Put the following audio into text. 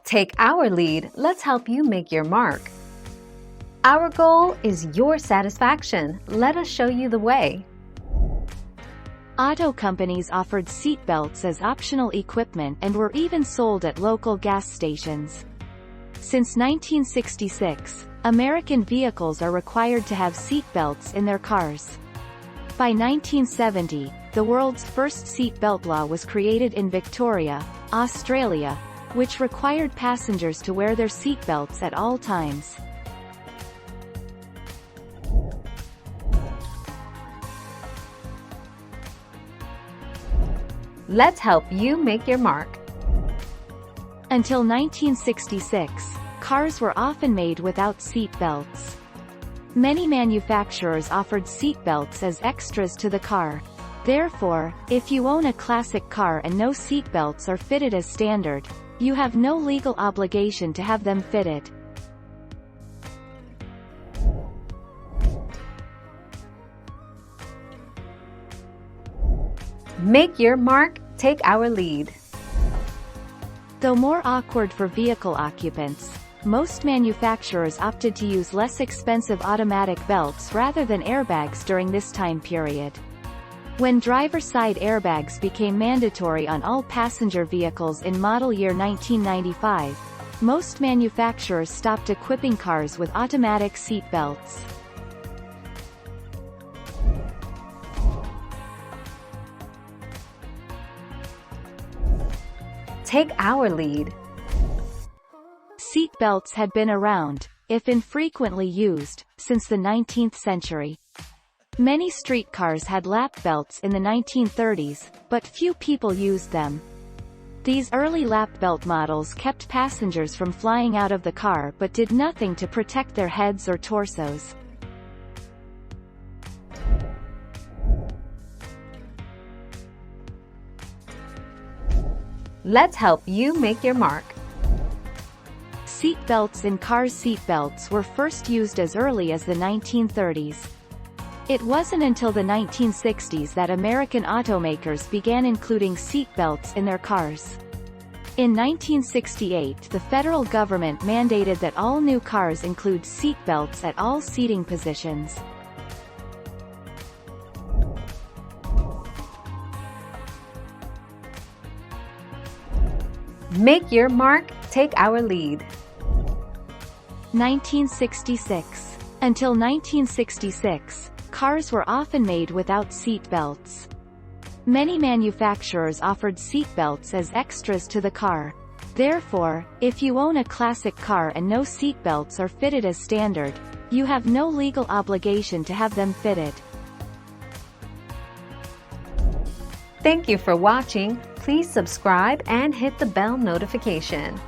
Take our lead, let's help you make your mark. Our goal is your satisfaction. Let us show you the way. Auto companies offered seatbelts as optional equipment and were even sold at local gas stations. Since 1966, American vehicles are required to have seatbelts in their cars. By 1970, the world's first seatbelt law was created in Victoria, Australia, which required passengers to wear their seatbelts at all times. Let's help you make your mark. Until 1966, cars were often made without seat belts. Many manufacturers offered seat belts as extras to the car. Therefore, if you own a classic car and no seat belts are fitted as standard, you have no legal obligation to have them fitted. Make your mark, take our lead. Though more awkward for vehicle occupants, most manufacturers opted to use less expensive automatic belts rather than airbags during this time period. When driver-side airbags became mandatory on all passenger vehicles in model year 1995, most manufacturers stopped equipping cars with automatic seat belts. Take our lead. Seat belts had been around, if infrequently used, since the 19th century. Many streetcars had lap belts in the 1930s, but few people used them. These early lap belt models kept passengers from flying out of the car but did nothing to protect their heads or torsos. Let's help you make your mark. Seat belts in cars. Seat belts were first used as early as the 1930s. It wasn't until the 1960s that American automakers began including seat belts in their cars. In 1968, the federal government mandated that all new cars include seat belts at all seating positions. Make your mark, take our lead. 1966. Until 1966, cars were often made without seat belts. Many manufacturers offered seat belts as extras to the car. Therefore, if you own a classic car and no seat belts are fitted as standard, you have no legal obligation to have them fitted. Thank you for watching. Please subscribe and hit the bell notification.